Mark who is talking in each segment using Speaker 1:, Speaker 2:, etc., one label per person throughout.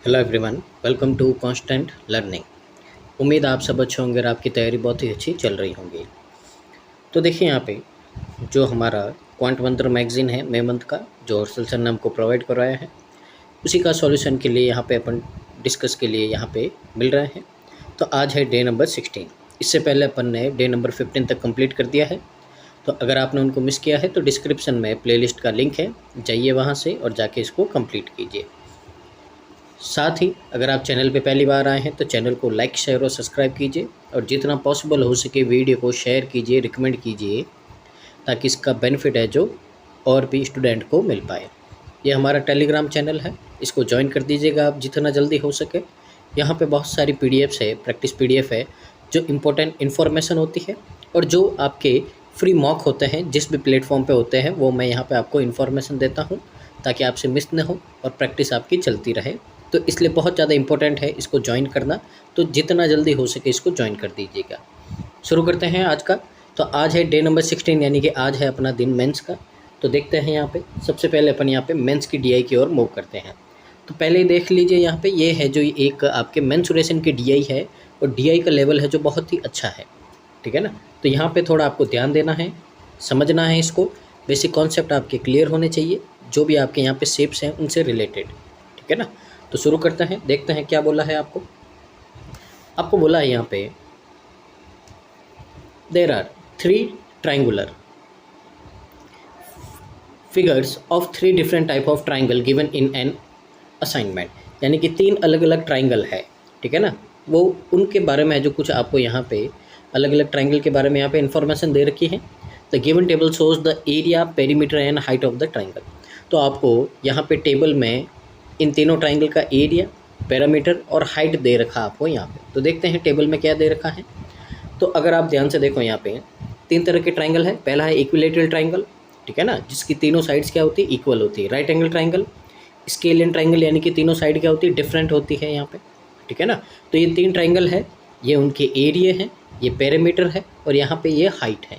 Speaker 1: Hello everyone, welcome to Constant Learning. उम्मीद आप सब अच्छे होंगे और आपकी तैयारी बहुत ही अच्छी चल रही होंगी। तो देखिए यहाँ पे जो हमारा क्वांट मंत्र मैगजीन है मई मंथ का, जो हर्षल सर ने हमको प्रोवाइड करवाया है, उसी का सॉल्यूशन के लिए यहाँ पे अपन डिस्कस के लिए यहाँ पे मिल रहे हैं। तो आज है डे नंबर 16। इससे पहले अपन ने डे नंबर 15 तक कंप्लीट कर दिया है। तो अगर आपने उनको मिस किया है तो डिस्क्रिप्शन में प्लेलिस्ट का लिंक है, जाइए वहाँ से और जाके इसको कंप्लीट कीजिए। साथ ही अगर आप चैनल पे पहली बार आए हैं तो चैनल को लाइक, शेयर और सब्सक्राइब कीजिए और जितना पॉसिबल हो सके वीडियो को शेयर कीजिए, रिकमेंड कीजिए, ताकि इसका बेनिफिट है जो और भी स्टूडेंट को मिल पाए। ये हमारा टेलीग्राम चैनल है, इसको ज्वाइन कर दीजिएगा आप जितना जल्दी हो सके। यहाँ पे बहुत सारी पीडीएफ्स है, प्रैक्टिस पीडीएफ है, जो इम्पोर्टेंट इन्फॉर्मेशन होती है और जो आपके फ्री मॉक होते हैं जिस भी प्लेटफॉर्म पे होते हैं, वो मैं यहाँ पे आपको इन्फॉर्मेशन देता हूँ ताकि आपसे मिस न हो और प्रैक्टिस आपकी चलती रहे। तो इसलिए बहुत ज़्यादा इंपॉर्टेंट है इसको ज्वाइन करना, तो जितना जल्दी हो सके इसको ज्वाइन कर दीजिएगा। शुरू करते हैं आज का। तो आज है डे नंबर 16, यानी कि आज है अपना दिन मेंस का। तो देखते हैं यहाँ पे सबसे पहले अपन यहाँ पे मेंस की डीआई की ओर मूव करते हैं। तो पहले ही देख लीजिए यहाँ पे ये है जो एक आपके मेंसुरेशन की डीआई है और डीआई का लेवल है जो बहुत ही अच्छा है, ठीक है ना। तो यहाँ पे थोड़ा आपको ध्यान देना है, समझना है इसको, बेसिक कॉन्सेप्ट आपके क्लियर होने चाहिए, जो भी आपके यहाँ पे शेप्स हैं उनसे रिलेटेड, ठीक है ना। तो शुरू करते हैं, देखते हैं क्या बोला है आपको। आपको बोला है यहाँ पे there are 3 triangular figures of 3 different type of triangle given in an assignment, यानी कि 3 अलग अलग ट्राइंगल है, ठीक है ना। वो उनके बारे में है जो कुछ आपको यहाँ पे अलग अलग ट्राइंगल के बारे में यहाँ पे इन्फॉर्मेशन दे रखी है। The given table shows the area, perimeter and height of the triangle. तो आपको यहाँ पे टेबल में इन तीनों ट्राइंगल का एरिया, पैरामीटर और हाइट दे रखा आपको यहाँ पे। तो देखते हैं टेबल में क्या दे रखा है। तो अगर आप ध्यान से देखो यहाँ पे 3 तरह के ट्राइंगल है। पहला है इक्विलेटरल ट्राइंगल, ठीक है ना, जिसकी तीनों साइड्स क्या होती है, इक्वल होती है। Right angle triangle, scalene triangle, यानी कि तीनों साइड क्या होती है, डिफरेंट होती है यहाँ पे, ठीक है ना। तो ये 3 ट्राइंगल है, ये उनके एरिया है, ये पैरामीटर है और यहाँ पे ये हाइट है,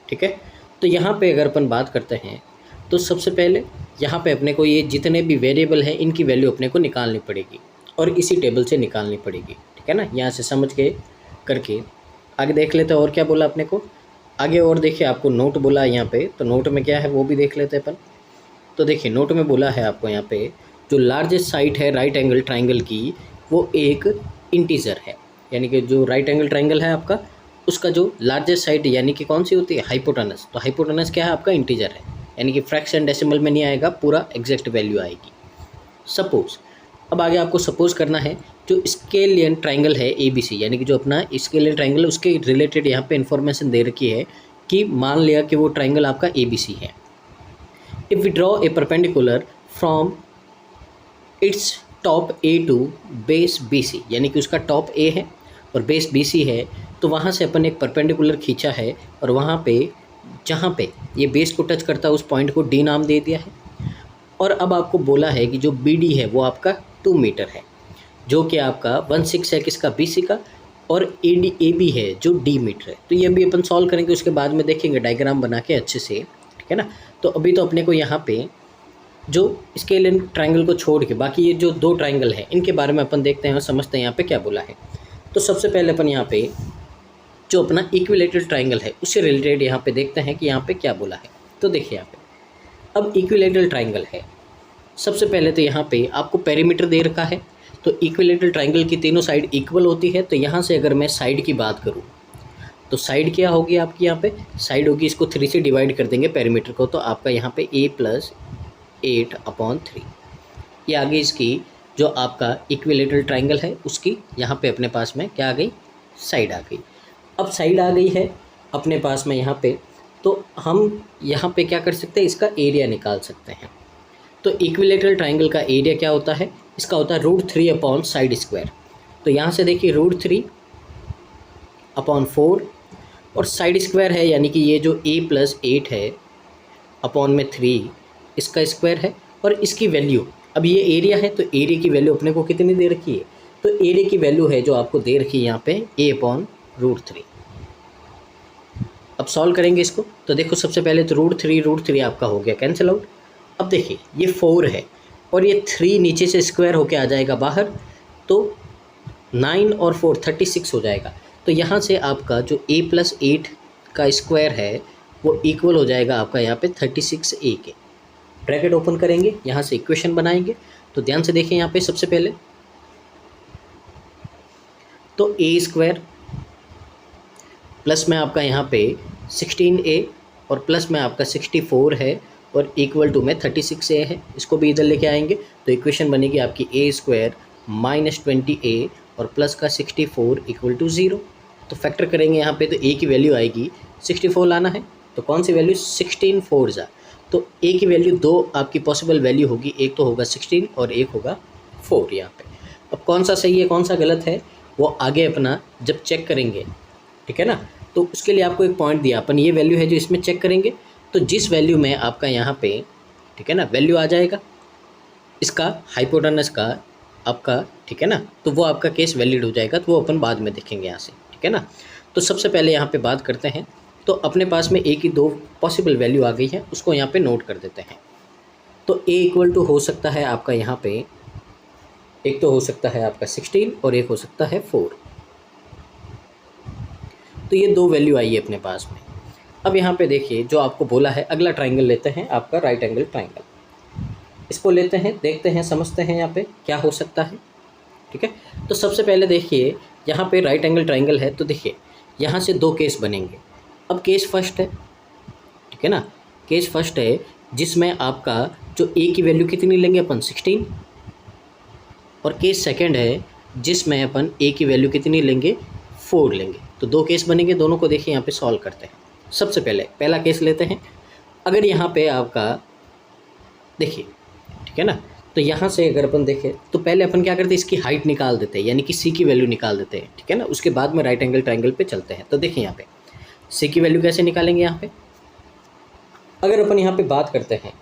Speaker 1: ठीक है। तो यहाँ पे अगर अपन बात करते हैं तो सबसे पहले यहाँ पे अपने को ये जितने भी वेरिएबल हैं इनकी वैल्यू अपने को निकालनी पड़ेगी और इसी टेबल से निकालनी पड़ेगी, ठीक है ना। यहाँ से समझ के करके आगे देख लेते हैं और क्या बोला अपने को आगे। और देखिए आपको नोट बोला है यहाँ पे, तो नोट में क्या है वो भी देख लेते हैं अपन। तो देखिए नोट में बोला है आपको यहाँ पे जो लार्जेस्ट साइड है राइट एंगल ट्राइंगल की, वो एक इंटीजर है, यानी कि जो राइट एंगल ट्राइंगल है आपका, उसका जो लार्जेस्ट साइड यानी कि कौन सी होती है, हाइपोटेनस। तो हाइपोटेनस क्या है आपका, इंटीजर है, यानी कि फ्रैक्शन डेसिमल में नहीं आएगा, पूरा एग्जैक्ट वैल्यू आएगी। सपोज, अब आगे आपको सपोज करना है जो स्केलियन ट्राइंगल है ABC, यानी कि जो अपना स्केलियन ट्राइंगल, उसके रिलेटेड यहाँ पे इंफॉर्मेशन दे रखी है कि मान लिया कि वो ट्राइंगल आपका ABC है। If we draw a perpendicular from its top A to base BC, यानी कि उसका टॉप A है और बेस BC है, तो वहाँ से अपन एक परपेंडिकुलर खींचा है और वहाँ पे जहाँ पे ये बेस को टच करता है उस पॉइंट को D नाम दे दिया है। और अब आपको बोला है कि जो BD है वो आपका 2 मीटर है, जो कि आपका 1/6 है किसका, BC का, और AB है जो D मीटर है। तो ये भी अपन सॉल्व करेंगे, उसके बाद में देखेंगे डायग्राम बना के अच्छे से, ठीक है ना। तो अभी तो अपने को यहाँ पे जो स्केलियन ट्राइंगल को छोड़ के बाकी ये जो 2 ट्राइंगल है इनके बारे में अपन देखते हैं और समझते हैं यहाँ पे क्या बोला है। तो सबसे पहले अपन यहाँ पे जो अपना इक्विलेटरल ट्राइंगल है उससे रिलेटेड यहाँ पे देखते हैं कि यहाँ पे क्या बोला है। तो देखिए यहाँ पे अब इक्विलेटरल ट्राइंगल है, सबसे पहले तो यहाँ पे आपको पेरीमीटर दे रखा है। तो इक्विलेटरल ट्राइंगल की तीनों साइड इक्वल होती है। तो यहाँ से अगर मैं साइड की बात करूँ तो साइड क्या होगी आपकी, यहाँ पे साइड होगी, इसको 3 से डिवाइड कर देंगे पेरीमीटर को, तो आपका यहाँ पे A + 8/3 ये आ गई इसकी जो आपका इक्विलेटरल ट्राइंगल है उसकी यहाँ पे अपने पास में क्या आ गई, साइड आ गई। अब साइड आ गई है अपने पास में यहाँ पे, तो हम यहाँ पे क्या कर सकते हैं, इसका एरिया निकाल सकते हैं। तो इक्विलेटरल ट्राइंगल का एरिया क्या होता है, इसका होता है √3 साइड स्क्वायर। तो यहाँ से देखिए √3/4 और साइड स्क्वायर है, यानी कि ये जो A + 8 है अपॉन में 3 इसका स्क्वायर है और इसकी वैल्यू, अब ये एरिया है तो एरिया की वैल्यू अपने को कितनी दे रखी है, तो एरिया की वैल्यू है जो आपको दे रखी है यहाँ पे A/√3। अब सॉल्व करेंगे इसको, तो देखो सबसे पहले तो √3 आपका हो गया कैंसिल आउट। अब देखिए ये 4 है और ये 3 नीचे से स्क्वायर होके आ जाएगा बाहर, तो 9 और 4 36 हो जाएगा। तो यहाँ से आपका जो a + 8 का स्क्वायर है वो इक्वल हो जाएगा आपका यहाँ पे 36a के। ब्रैकेट ओपन करेंगे, यहाँ से इक्वेशन बनाएंगे। तो ध्यान से देखें यहाँ पे सबसे पहले तो a² प्लस में आपका यहाँ पे 16a और प्लस में आपका 64 है और इक्वल टू में 36a है। इसको भी इधर लेके आएंगे तो इक्वेशन बनेगी आपकी a² - 20a और प्लस का 64 इक्वल टू 0। तो फैक्टर करेंगे यहाँ पे तो a की वैल्यू आएगी 64 लाना है, तो कौन सी वैल्यू 16 4 जा, तो a की वैल्यू 2 आपकी पॉसिबल वैल्यू होगी, एक तो होगा 16 और एक होगा 4 यहाँ पे। अब कौन सा सही है कौन सा गलत है वो आगे अपना जब चेक करेंगे, ठीक है ना। तो उसके लिए आपको एक पॉइंट दिया, अपन ये वैल्यू है जो इसमें चेक करेंगे, तो जिस वैल्यू में आपका यहाँ पे, ठीक है ना, वैल्यू आ जाएगा इसका हाइपोटेनस का आपका, ठीक है ना, तो वो आपका केस वैलिड हो जाएगा। तो वो अपन बाद में देखेंगे यहाँ से, ठीक है ना। तो सबसे पहले यहाँ पे बात करते हैं, तो अपने पास में a की 2 पॉसिबल वैल्यू आ गई है, उसको यहाँ पे नोट कर देते हैं। तो a इक्वल टू हो सकता है आपका यहाँ पे, एक तो हो सकता है आपका 16 और एक हो सकता है 4। तो ये 2 वैल्यू आई है अपने पास में। अब यहाँ पे देखिए जो आपको बोला है, अगला ट्राइंगल लेते हैं आपका राइट एंगल ट्राइंगल, इसको लेते हैं, देखते हैं, समझते हैं यहाँ पे क्या हो सकता है, ठीक है। तो सबसे पहले देखिए यहाँ पे राइट एंगल ट्राइंगल है, तो देखिए यहाँ से 2 केस बनेंगे। अब केस फर्स्ट है, ठीक है ना, केस फर्स्ट है जिसमें आपका जो a की वैल्यू कितनी लेंगे अपन 16, और केस सेकंड है जिसमें अपन a की वैल्यू कितनी लेंगे 4 लेंगे। तो 2 केस बनेंगे, दोनों को देखिए यहाँ पे सॉल्व करते हैं। सबसे पहले पहला केस लेते हैं, अगर यहाँ पे आपका देखिए, ठीक है ना, तो यहाँ से अगर अपन देखें तो पहले अपन क्या करते हैं, इसकी हाइट निकाल देते हैं, यानी कि c की वैल्यू निकाल देते हैं, ठीक है ना। उसके बाद में राइट एंगल ट्राइंगल पे चलते हैं। तो देखिए यहाँ पे c की वैल्यू कैसे निकालेंगे, यहाँ पे अगर अपन यहाँ पे बात करते हैं,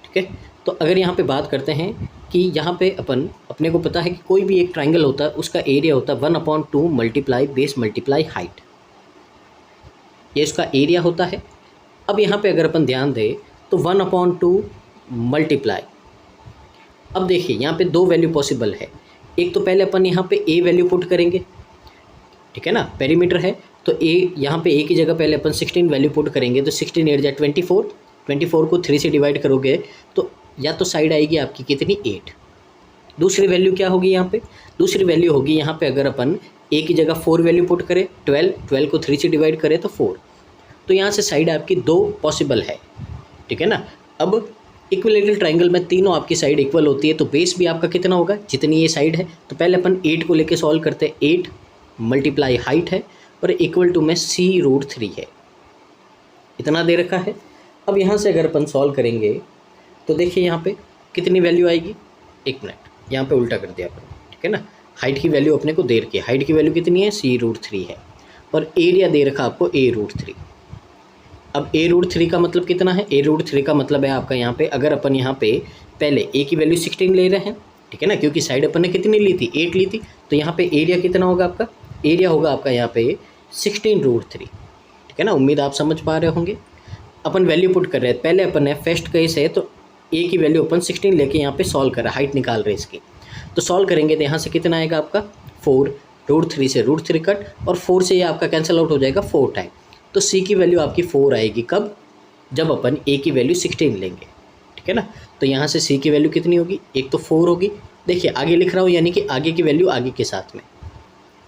Speaker 1: ठीक है, तो अगर यहाँ पे बात करते हैं कि यहाँ पे अपने को पता है कि कोई भी एक ट्राइंगल होता है उसका एरिया होता है 1/2 मल्टीप्लाई बेस मल्टीप्लाई हाइट, ये इसका एरिया होता है। अब यहाँ पे अगर अपन ध्यान दें तो 1/2 मल्टीप्लाई, अब देखिए यहाँ पे 2 वैल्यू पॉसिबल है। एक तो पहले अपन यहाँ पे a वैल्यू पुट करेंगे, ठीक है ना, पेरीमीटर है तो a, यहाँ पे a की जगह पहले अपन 16 वैल्यू पुट करेंगे, तो 16 8 जा 24, 24 को 3 से डिवाइड करोगे तो या तो साइड आएगी आपकी कितनी 8। दूसरी वैल्यू क्या होगी यहाँ पे, दूसरी वैल्यू होगी यहाँ पे अगर अपन a की जगह 4 वैल्यू पुट करें, 12 को 3 से डिवाइड करें तो 4। तो यहाँ से साइड आपकी 2 पॉसिबल है, ठीक है ना। अब इक्विलेटरल ट्राइंगल में तीनों आपकी साइड इक्वल होती है, तो बेस भी आपका कितना होगा जितनी ये साइड है। तो पहले अपन 8 को लेके सॉल्व करते हैं, 8 मल्टीप्लाई हाइट है और इक्वल टू में c√3 है, इतना दे रखा है। अब यहाँ से अगर अपन सॉल्व करेंगे तो देखिए यहाँ पे कितनी वैल्यू आएगी, एक मिनट यहाँ पे उल्टा कर दिया अपन, ठीक है ना। हाइट की वैल्यू अपने को दे रखी है, हाइट की वैल्यू कितनी है c√3 है और एरिया दे रखा आपको a√3। अब a√3 का मतलब कितना है, a√3 का मतलब है आपका यहाँ पे, अगर अपन यहाँ पे पहले a की वैल्यू 16 ले रहे हैं, ठीक है ना, क्योंकि साइड अपन ने कितनी ली थी 8 ली थी, तो यहाँ पे एरिया कितना होगा आपका, एरिया होगा आपका यहाँ पे 16√3, ठीक है ना। उम्मीद आप समझ पा रहे होंगे। अपन वैल्यू पुट कर रहे हैं, पहले अपन ने फर्स्ट केस है तो a की वैल्यू अपन 16 लेके यहाँ पे सॉल्व कर रहा है, हाइट निकाल रहे हैं इसकी। तो सॉल्व करेंगे तो यहाँ से कितना आएगा आपका 4, √3 से √3 कट और 4 से ये आपका कैंसिल आउट हो जाएगा 4 टाइम। तो c की वैल्यू आपकी 4 आएगी, कब, जब अपन a की वैल्यू 16 लेंगे, ठीक है ना। तो यहाँ से c की वैल्यू कितनी होगी, एक तो 4 होगी, देखिए आगे लिख रहा हूँ, यानी कि आगे की वैल्यू आगे के साथ में।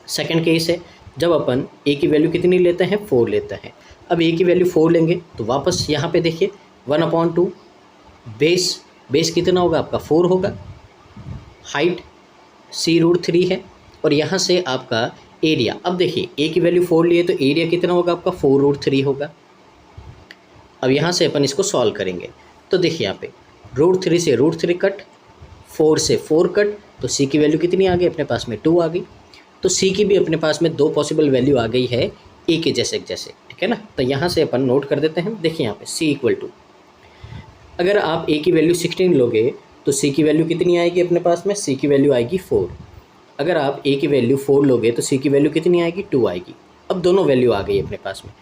Speaker 1: सेकंड केस है जब अपन a की वैल्यू कितनी लेते हैं 4 लेते हैं। अब a की वैल्यू 4 लेंगे तो वापस यहाँ पे देखिए 1/2 बेस कितना होगा आपका 4 होगा, हाइट c√3 है और यहाँ से आपका एरिया। अब देखिए a की वैल्यू 4 लिए तो एरिया कितना होगा आपका 4√3 होगा। अब यहाँ से अपन इसको सॉल्व करेंगे तो देखिए यहाँ पे √3 से √3 कट, 4 से 4 कट, तो c की वैल्यू कितनी आ गई अपने पास में 2 आ गई। तो c की भी अपने पास में 2 पॉसिबल वैल्यू आ गई है a के जैसे, ठीक है ना। तो यहाँ से अपन नोट कर देते हैं, देखिए यहाँ पे c इक्वल टू, अगर आप a की वैल्यू 16 लोगे तो c की वैल्यू कितनी आएगी अपने पास में, c की वैल्यू आएगी 4। अगर आप a की वैल्यू 4 लोगे तो c की वैल्यू कितनी आएगी 2 आएगी। अब दोनों वैल्यू आ गई अपने पास में।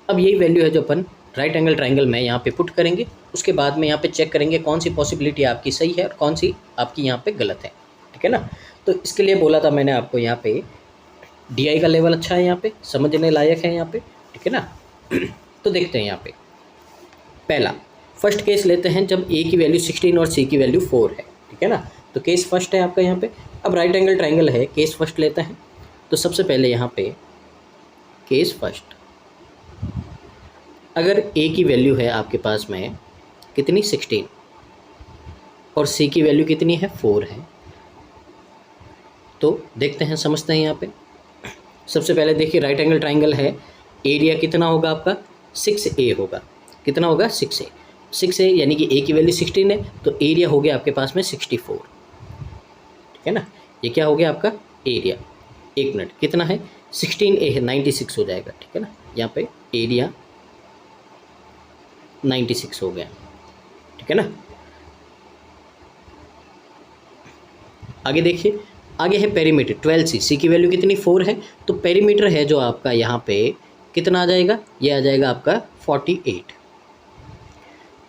Speaker 1: अब यही वैल्यू है जो अपन राइट एंगल ट्राइंगल में यहाँ पे पुट करेंगे, उसके बाद में यहाँ पे चेक करेंगे कौन सी पॉसिबिलिटी आपकी सही है और कौन सी आपकी यहाँ पे गलत है, ठीक है ना। तो इसके लिए बोला था मैंने आपको यहाँ पे DI का लेवल अच्छा है, यहाँ पे समझने लायक है यहाँ पे, ठीक है ना। तो देखते हैं यहाँ पे पहला फर्स्ट केस लेते हैं जब A की वैल्यू 16 और C की वैल्यू 4 है, ठीक है ना। तो केस फर्स्ट है आपका यहाँ पे। अब राइट एंगल ट्राइंगल है, केस फर्स्ट लेते हैं। तो सबसे पहले यहाँ पे केस फर्स्ट, अगर A की वैल्यू है आपके पास में कितनी 16 और C की वैल्यू कितनी है 4 है, तो देखते हैं समझते हैं यहाँ पे। सबसे पहले देखिए राइट एंगल ट्राइंगल है, एरिया कितना होगा आपका 6A होगा। कितना होगा 6A। 6A यानी कि A की वैल्यू 16 है, तो एरिया हो गया आपके पास में 64, ठीक है ना। ये क्या हो गया आपका एरिया, एक मिनट कितना है 16A है 96 हो जाएगा, ठीक है ना। यहाँ पे एरिया 96 हो गया, ठीक है ना। आगे देखिए, आगे है पेरीमीटर 12C, C की वैल्यू कितनी 4 है, तो पेरीमीटर है जो आपका यहाँ पे कितना आ जाएगा, ये आ जाएगा आपका 48।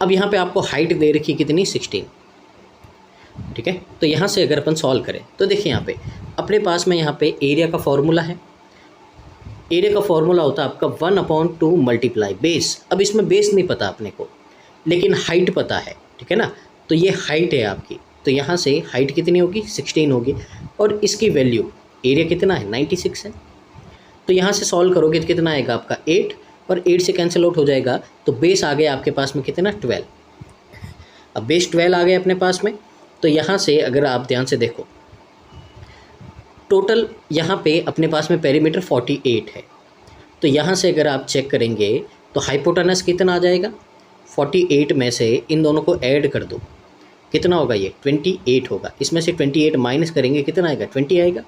Speaker 1: अब यहाँ पे आपको हाइट दे रखी कितनी 16, ठीक है। तो यहाँ से अगर अपन सॉल्व करें तो देखिए यहाँ पे अपने पास में यहाँ पे एरिया का फॉर्मूला है। एरिया का फॉर्मूला होता है आपका 1/2 मल्टीप्लाई बेस। अब इसमें बेस नहीं पता अपने को, लेकिन हाइट पता है, ठीक है ना। तो ये हाइट है आपकी, तो यहाँ से हाइट कितनी होगी 16 होगी, और इसकी वैल्यू एरिया कितना है 96 है। तो यहाँ से सॉल्व करोगे तो कितना आएगा आपका 8, और 8 से कैंसिल आउट हो जाएगा, तो बेस आ गया आपके पास में कितना 12। अब बेस 12 आ गया अपने पास में। तो यहाँ से अगर आप ध्यान से देखो टोटल यहाँ पे अपने पास में पेरीमीटर 48 है। तो यहाँ से अगर आप चेक करेंगे तो हाइपोटेनस कितना आ जाएगा, 48 में से इन दोनों को ऐड कर दो, कितना होगा ये 28 होगा। इसमें से 28 माइनस करेंगे कितना आएगा 20 आएगा।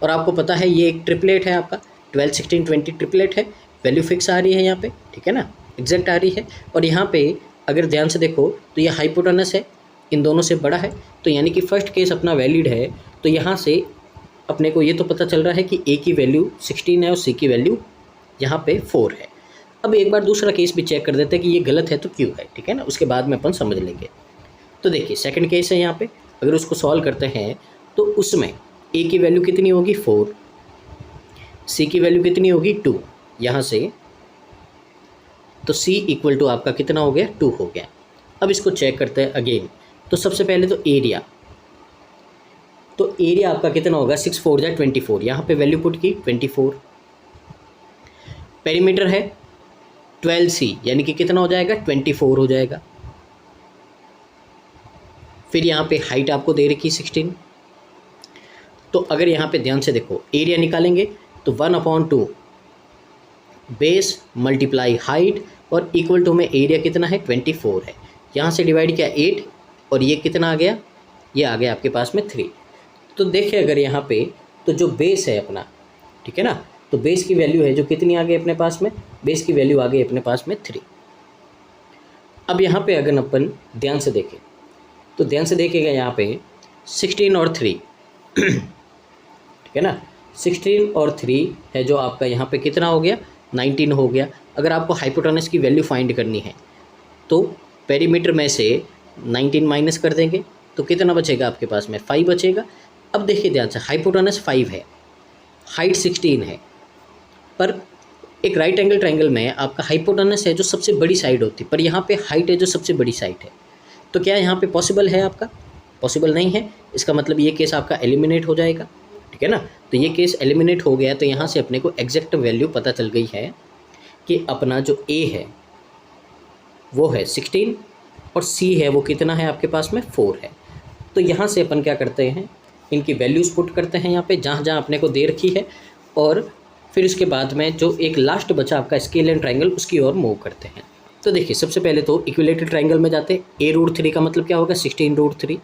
Speaker 1: और आपको पता है ये एक ट्रिपलेट है आपका, 12 16 20 ट्रिपलेट है, वैल्यू फिक्स आ रही है यहाँ पे, ठीक है ना, एग्जैक्ट आ रही है। और यहाँ पे अगर ध्यान से देखो तो ये हाइपोटेनस है, इन दोनों से बड़ा है, तो यानी कि फर्स्ट केस अपना वैलिड है। तो यहाँ से अपने को ये तो पता चल रहा है कि A की वैल्यू 16 है और C की वैल्यू यहाँ पे 4 है। अब एक बार दूसरा केस भी चेक कर देते हैं कि ये गलत है तो क्यों है, ठीक है ना, उसके बाद में अपन समझ लेंगे। तो देखिए सेकंड केस है यहाँ पे, अगर उसको सॉल्व करते हैं तो उसमें A की वैल्यू कितनी होगी 4, C की वैल्यू कितनी होगी 2, यहाँ से तो C इक्वल टू आपका कितना हो गया 2 हो गया। अब इसको चेक करते हैं अगेन। तो सबसे पहले तो एरिया, तो एरिया आपका कितना होगा 6 4 जा 24, यहाँ पे वैल्यू पुट की 24। पेरीमीटर है 12C यानी कि कितना हो जाएगा 24 हो जाएगा। फिर यहाँ पे हाइट आपको दे रखी 16। तो अगर यहाँ पे ध्यान से देखो एरिया निकालेंगे तो 1/2 बेस मल्टीप्लाई हाइट, और इक्वल टू में एरिया कितना है 24 है। यहाँ से डिवाइड किया 8, और ये कितना आ गया, ये आ गया आपके पास में 3। तो देखिए अगर यहाँ पे तो जो बेस है अपना, ठीक है ना, तो बेस की वैल्यू है जो कितनी आ गई अपने पास में, बेस की वैल्यू आ गई अपने पास में 3। अब यहाँ पे अगर अपन ध्यान से देखें तो ध्यान से देखिएगा यहाँ पे 16 और 3 ठीक है ना, 16 और 3 है जो आपका यहाँ पे कितना हो गया 19 हो गया। अगर आपको हाइपोटेनस की वैल्यू फाइंड करनी है तो पेरीमीटर में से 19 माइनस कर देंगे तो कितना बचेगा आपके पास में 5 बचेगा। अब देखिए ध्यान से हाइपोटेनस 5 है, हाइट 16 है, पर एक राइट एंगल ट्रायंगल में आपका हाइपोटेनस है जो सबसे बड़ी साइड होती है, पर यहाँ पे हाइट है जो सबसे बड़ी साइड है। तो क्या यहाँ पे पॉसिबल है आपका, पॉसिबल नहीं है। इसका मतलब ये केस आपका एलिमिनेट हो जाएगा, ठीक है ना। तो ये केस एलिमिनेट हो गया, तो यहाँ से अपने को एग्जैक्ट वैल्यू पता चल गई है कि अपना जो A है वो है 16 और C है वो कितना है आपके पास में 4 है। तो यहाँ से अपन क्या करते हैं, इनकी वैल्यूज़ पुट करते हैं यहाँ पे जहाँ जहाँ अपने को दे रखी है, और फिर उसके बाद में जो एक लास्ट बचा आपका स्केल एंड ट्रायंगल उसकी ओर मूव करते हैं। तो देखिए सबसे पहले तो इक्विलेटरल ट्रायंगल में जाते हैं। A√3 का मतलब क्या होगा 16√3,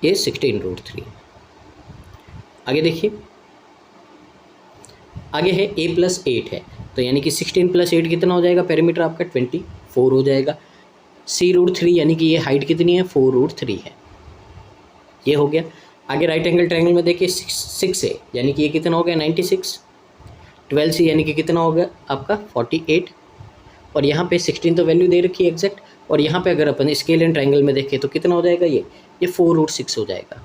Speaker 1: ये 16√3। आगे देखिए, आगे है A+8 है, तो यानी कि 16+8 कितना हो जाएगा, पेरीमीटर आपका 24 हो जाएगा। C√3 यानी कि ये हाइट कितनी है 4√3 है। ये हो गया। आगे राइट एंगल ट्रायंगल में देखिए 6 है, यानी कि ये कितना हो गया 96। 12 से यानी कि कितना हो गया आपका 48, और यहाँ पे 16 तो वैल्यू दे रखी है एग्जैक्ट, और यहाँ पे अगर अपन स्केल एंड ट्रायंगल में देखें तो कितना हो जाएगा ये 4√6 हो जाएगा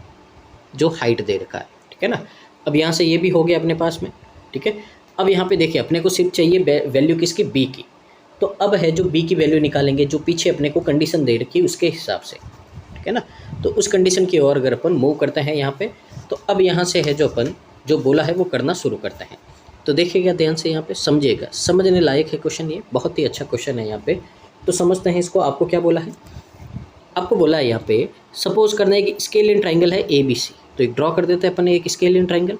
Speaker 1: जो हाइट दे रखा है, ठीक है ना। अब यहाँ से ये भी हो गया अपने पास में, ठीक है। अब यहाँ पे देखिए अपने को सिर्फ चाहिए वैल्यू किसकी, बी की। तो अब है जो बी की वैल्यू निकालेंगे, जो पीछे अपने को कंडीशन दे रखी है उसके हिसाब से, ठीक है ना। तो उस कंडीशन की ओर अगर अपन मूव करते हैं यहाँ पे, तो अब यहाँ से है जो अपन जो बोला है वो करना शुरू करते हैं। तो देखिएगा ध्यान से, यहाँ पे समझिएगा, समझने लायक है क्वेश्चन, ये बहुत ही अच्छा क्वेश्चन है यहाँ पे। तो समझते हैं इसको। आपको क्या बोला है, आपको बोला है यहाँ पे सपोज करना है कि स्केल इन ट्राइंगल है ABC। तो एक ड्रॉ कर देते हैं अपन एक स्केल इन ट्राइंगल,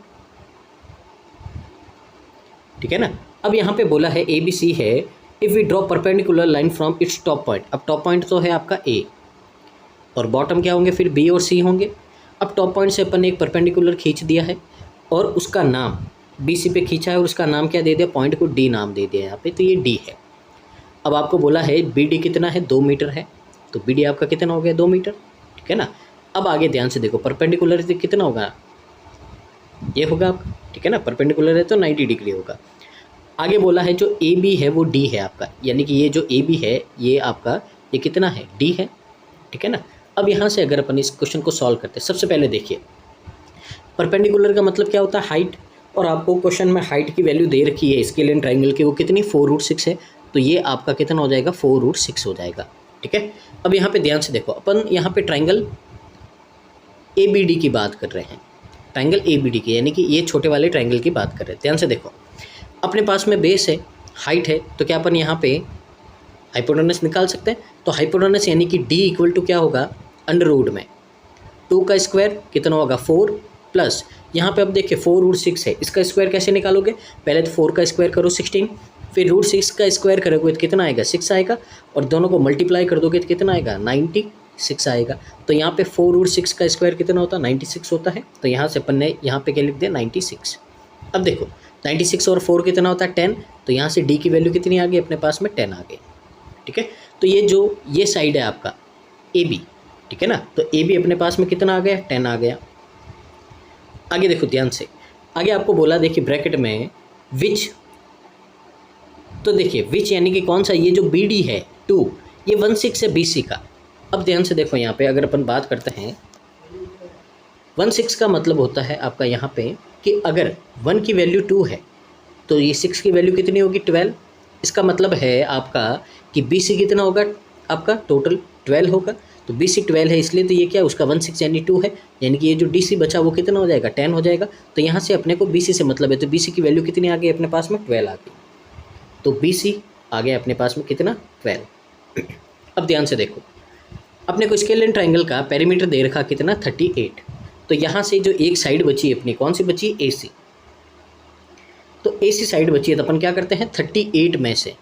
Speaker 1: ठीक है ना। अब यहाँ पे बोला है ABC है, if we draw perpendicular line from its top point. अब टॉप पॉइंट तो है आपका A, और बॉटम क्या होंगे फिर B और C होंगे। अब टॉप पॉइंट से अपन ने एक परपेंडिकुलर खींच दिया है और उसका नाम BC पे खींचा है और उसका नाम क्या दे दिया, पॉइंट को D नाम दे दिया यहाँ पे, तो ये D है। अब आपको बोला है BD कितना है, 2 मीटर है, तो BD आपका कितना हो गया 2 मीटर, ठीक है ना। अब आगे ध्यान से देखो, परपेंडिकुलर कितना होगा, ये होगा आपका, ठीक है ना। परपेंडिकुलर है तो 90 डिग्री होगा। आगे बोला है जो AB है वो D है आपका, यानी कि ये जो AB है ये आपका ये कितना है, D है, ठीक है ना। अब यहाँ से अगर अपन इस क्वेश्चन को सॉल्व करते हैं, सबसे पहले देखिए परपेंडिकुलर का मतलब क्या होता है, हाइट, और आपको क्वेश्चन में हाइट की वैल्यू दे रखी है स्केल एंड ट्राइंगल की, वो कितनी 4√6 है, तो ये आपका कितना हो जाएगा 4√6 हो जाएगा, ठीक है। अब यहाँ पे ध्यान से देखो, अपन यहाँ पे ट्राइंगल ABD की बात कर रहे हैं, ट्राइंगल ABD की, यानी कि ये छोटे वाले ट्राइंगल की बात कर रहे हैं। ध्यान से देखो, अपने पास में बेस है, हाइट है, तो क्या अपन यहाँ पे हाइपोटेनस निकाल सकते हैं। तो हाइपोटेनस यानी कि D इक्वल टू क्या होगा, अंडर में 2 का स्क्वायर कितना होगा 4, प्लस यहाँ पे अब देखिए 4√6 है, इसका स्क्वायर कैसे निकालोगे, पहले तो 4 का स्क्वायर करो 16, फिर √6 का स्क्वायर करोगे तो कितना आएगा 6 आएगा, और दोनों को मल्टीप्लाई कर दोगे तो कितना आएगा 96 आएगा। तो यहाँ पे 4√6 का स्क्वायर कितना होता है 96 होता है, तो यहाँ से अपन ने यहाँ पे क्या लिख दिया 96। अब देखो 96 और 4 कितना होता है 10, तो यहाँ से D की वैल्यू कितनी आ गई अपने पास में 10 आ गई, ठीक है। तो ये साइड है आपका AB, ठीक है ना। तो AB अपने पास में कितना आ गया 10 आ गया। आगे देखो ध्यान से, आगे आपको बोला देखिए ब्रैकेट में विच, तो देखिए विच यानी कि कौन सा, ये जो BD है 2, ये 1/6 है BC का। अब ध्यान से देखो यहाँ पे अगर अपन बात करते हैं 1/6 का मतलब होता है आपका यहाँ पे कि अगर 1 की वैल्यू 2 है तो ये 6 की वैल्यू कितनी होगी 12। इसका मतलब है आपका कि BC कितना होगा आपका टोटल 12 होगा, तो BC 12 है, इसलिए तो ये क्या उसका 1/6 यानी 2 है, यानी कि ये जो DC बचा वो कितना हो जाएगा 10 हो जाएगा। तो यहाँ से अपने को BC से मतलब है, तो BC की वैल्यू कितनी आ गई अपने पास में 12 आ गई, तो BC आ गया अपने पास में कितना 12। अब ध्यान से देखो, अपने को स्केल एंड ट्राइंगल का पेरीमीटर दे रखा कितना 38, तो यहाँ से जो एक साइड बची अपनी कौन सी बची AC, तो AC साइड बची है, तो अपन क्या करते हैं 38 में से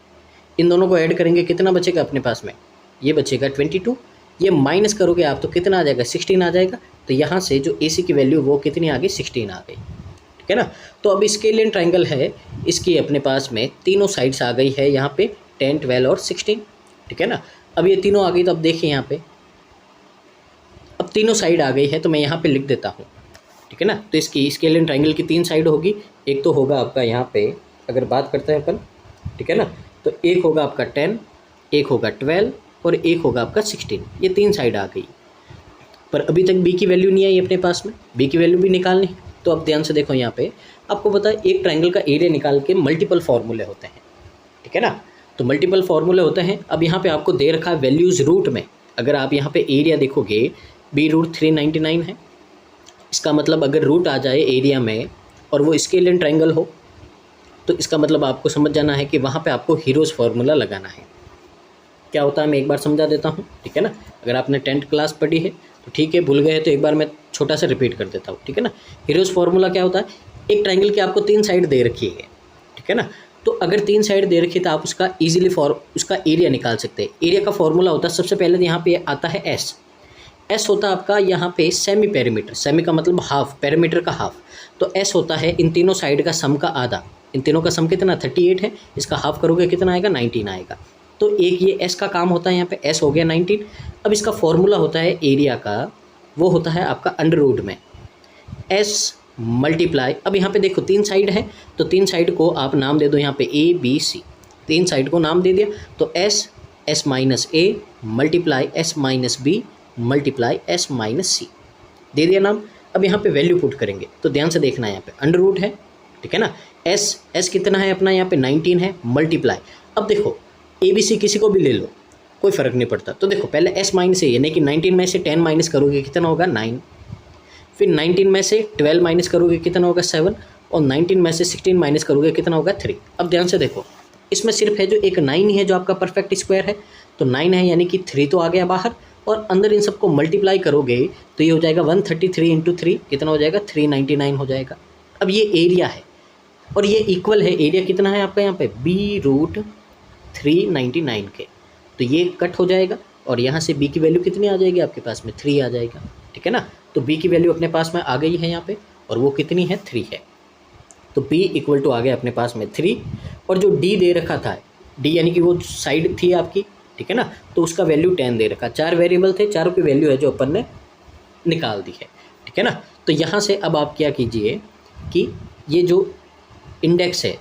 Speaker 1: इन दोनों को ऐड करेंगे, कितना बचेगा अपने पास में, ये बचेगा 22, ये माइनस करोगे आप तो कितना आ जाएगा 16 आ जाएगा। तो यहाँ से जो AC की वैल्यू वो कितनी आ गई 16 आ गई, ठीक है ना। तो अब स्केल एंड ट्राइंगल है, इसकी अपने पास में तीनों साइड्स आ गई है यहाँ पे 10, 12 और 16, ठीक है ना। अब ये तीनों आ गई, तो अब देखिए यहाँ पे अब तीनों साइड आ गई है, तो मैं यहाँ पे लिख देता हूँ, ठीक है ना। तो इसकी स्केल एंड ट्राइंगल की 3 साइड होगी, एक तो होगा आपका यहाँ पे अगर बात करते हैं अपन, ठीक है ना, तो एक होगा आपका 10, एक होगा 12 और एक होगा आपका 16, ये 3 साइड आ गई। पर अभी तक B की वैल्यू नहीं आई अपने पास में, B की वैल्यू भी निकालनी। तो अब ध्यान से देखो यहाँ पे आपको पता है एक ट्राइंगल का एरिया निकाल के मल्टीपल फार्मूले होते हैं, ठीक है ना। तो मल्टीपल फार्मूले होते हैं। अब यहाँ पे आपको दे रखा है वैल्यूज़ रूट में, अगर आप यहाँ पे एरिया देखोगे B√399 है, इसका मतलब अगर रूट आ जाए एरिया में और वो स्केल एंड ट्राइंगल हो, तो इसका मतलब आपको समझ जाना है कि वहाँ पे आपको हीरोज़ फार्मूला लगाना है। क्या होता है मैं एक बार समझा देता हूँ, ठीक है ना। अगर आपने 10th क्लास पढ़ी है तो ठीक है, भूल गए हैं तो एक बार मैं छोटा सा रिपीट कर देता हूँ, ठीक है ना। हीरोज़ फार्मूला क्या होता है, एक ट्राइंगल की आपको 3 साइड दे रखी है, ठीक है ना। तो अगर 3 साइड दे रखी है तो आप उसका ईजिली उसका एरिया निकाल सकते हैं। एरिया का फॉर्मूला होता है सबसे पहले यहाँ पे आता है एस होता है आपका यहाँ पे सेमी पेरीमीटर, सेमी का मतलब हाफ, पेरीमीटर का हाफ, तो एस होता है इन तीनों साइड का सम का आधा। इन तीनों का सम कितना 38 है, इसका हाफ करोगे कितना आएगा 19 आएगा। तो एक ये एस का काम होता है, यहाँ पे एस हो गया 19। अब इसका फॉर्मूला होता है एरिया का वो होता है आपका अंडर रूट में s मल्टीप्लाई, अब यहाँ पे देखो 3 साइड है तो 3 साइड को आप नाम दे दो यहाँ पे a b c, 3 साइड को नाम दे दिया तो s minus a multiply s minus b multiply s minus C दे दिया नाम। अब यहाँ पे वैल्यू पुट करेंगे तो ध्यान से देखना है, यहाँ पे अंडर रूट है, ठीक है ना, s कितना है अपना यहाँ पे 19 है, मल्टीप्लाई, अब देखो ए बी सी किसी को भी ले लो कोई फ़र्क नहीं पड़ता, तो देखो पहले s माइनस ए यानी कि 19 में से 10 माइनस करोगे कितना होगा 9, फिर 19 में से 12 माइनस करोगे कितना होगा 7, और 19 में से 16 माइनस करोगे कितना होगा 3। अब ध्यान से देखो इसमें सिर्फ है जो एक 9 ही है जो आपका परफेक्ट स्क्वायर है, तो 9 है यानी कि 3 तो आ गया बाहर, और अंदर इन सबको मल्टीप्लाई करोगे तो ये हो जाएगा 133 इंटू 3 कितना हो जाएगा 399 हो जाएगा। अब ये एरिया है और ये इक्वल है, एरिया कितना है आपका यहाँ पे b√399 के, तो ये कट हो जाएगा और यहाँ से b की वैल्यू कितनी आ जाएगी आपके पास में 3 आ जाएगा, ठीक है ना। तो b की वैल्यू अपने पास में आ गई है यहाँ पे और वो कितनी है 3 है, तो b इक्वल टू आ गया अपने पास में 3, और जो d दे रखा था d यानी कि वो साइड थी आपकी, ठीक है ना, तो उसका वैल्यू 10 दे रखा, 4 वेरिएबल थे, चारों की वैल्यू है जो अपन ने निकाल दी है, ठीक है ना। तो यहाँ से अब आप क्या कीजिए कि ये जो इंडेक्स है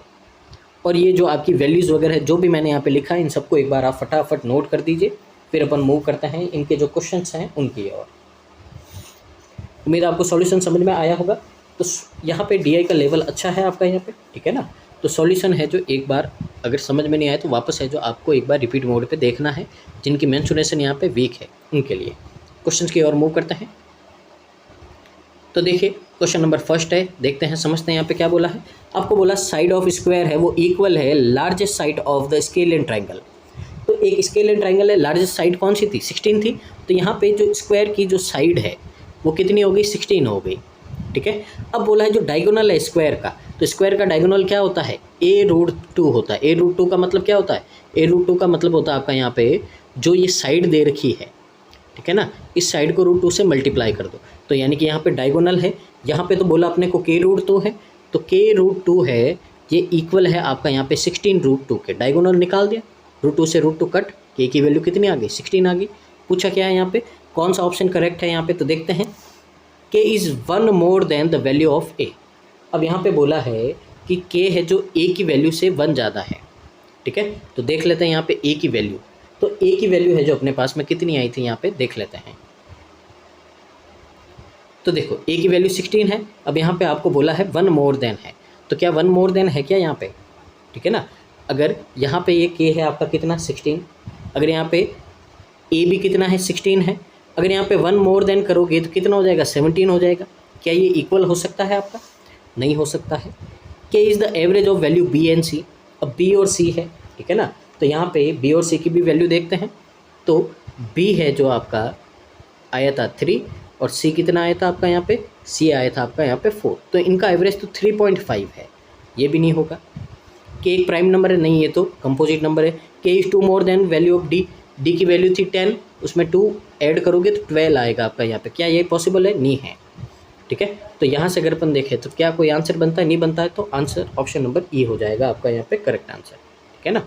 Speaker 1: और ये जो आपकी वैल्यूज़ वगैरह जो भी मैंने यहाँ पे लिखा है इन सबको एक बार आप फटाफट नोट कर दीजिए, फिर अपन मूव करते हैं इनके जो क्वेश्चंस हैं उनकी ओर। उम्मीद आपको सॉल्यूशन समझ में आया होगा। तो यहाँ पे DI का लेवल अच्छा है आपका यहाँ पे, ठीक है ना। तो सॉल्यूशन है जो एक बार अगर समझ में नहीं आए तो वापस है जो आपको एक बार रिपीट मोड पे देखना है, जिनकी मेंशुरेशन यहाँ पे वीक है उनके लिए। क्वेश्चन की ओर मूव करते हैं। तो देखिए क्वेश्चन नंबर फर्स्ट है, देखते हैं समझते हैं यहाँ पे क्या बोला है। आपको बोला साइड ऑफ स्क्वायर है वो इक्वल है largest side of the scalene triangle. तो एक स्केलियन ट्राइंगल है, लार्जेस्ट साइड कौन सी थी 16 थी, तो यहाँ पे जो स्क्वायर की जो साइड है वो कितनी हो गई 16 हो गई, ठीक है। अब बोला है जो डायगोनल है स्क्वायर का, तो स्क्वायर का डायगोनल क्या होता है a√2 होता है। a√2 का मतलब क्या होता है, a√2 का मतलब होता है आपका यहाँ पे जो ये साइड दे रखी है, ठीक है ना, इस साइड को √2 से मल्टीप्लाई कर दो, तो यानी कि यहाँ पे डायगोनल है, यहाँ पे तो बोला अपने को k√2 है, तो k√2 है ये इक्वल है आपका यहाँ पे 16√2 के, डायगोनल निकाल दिया, √2 से √2 कट, k की वैल्यू कितनी आ गई 16 आ गई। पूछा क्या है यहाँ पे, कौन सा ऑप्शन करेक्ट है यहाँ पे, तो देखते हैं k is 1 more than the value of a। अब यहाँ पे बोला है कि k है जो a की वैल्यू से 1 ज़्यादा है, ठीक है। तो देख लेते हैं यहाँ पे a की वैल्यू, तो a की वैल्यू है जो अपने पास में कितनी आई थी यहाँ पे देख लेते हैं। तो देखो a की वैल्यू 16 है, अब यहाँ पे आपको बोला है 1 मोर देन है, तो क्या 1 मोर देन है क्या यहाँ पे, ठीक है ना। अगर यहाँ पे ये k है आपका कितना 16, अगर यहाँ पे a भी कितना है 16 है, अगर यहाँ पे 1 मोर देन करोगे तो कितना हो जाएगा 17 हो जाएगा। क्या ये इक्वल हो सकता है आपका, नहीं हो सकता है। k is the average of value b and c, अब b और c है, ठीक है ना, तो यहाँ पे b और c की भी वैल्यू देखते हैं। तो b है जो आपका आया था 3 और c कितना आया था आपका यहाँ पे, c आया था आपका यहाँ पे 4, तो इनका एवरेज तो 3.5 है, ये भी नहीं होगा। k एक प्राइम नंबर है, नहीं ये तो कंपोजिट नंबर है। k is 2 more than value of d की वैल्यू थी 10, उसमें 2 ऐड करोगे तो 12 आएगा आपका यहाँ पे, क्या ये पॉसिबल है, नहीं है, ठीक है। तो यहाँ से अगर अपन देखें तो क्या कोई आंसर बनता है, नहीं बनता है, तो आंसर ऑप्शन नंबर ई हो जाएगा आपका यहाँ पे करेक्ट आंसर, ठीक है ना।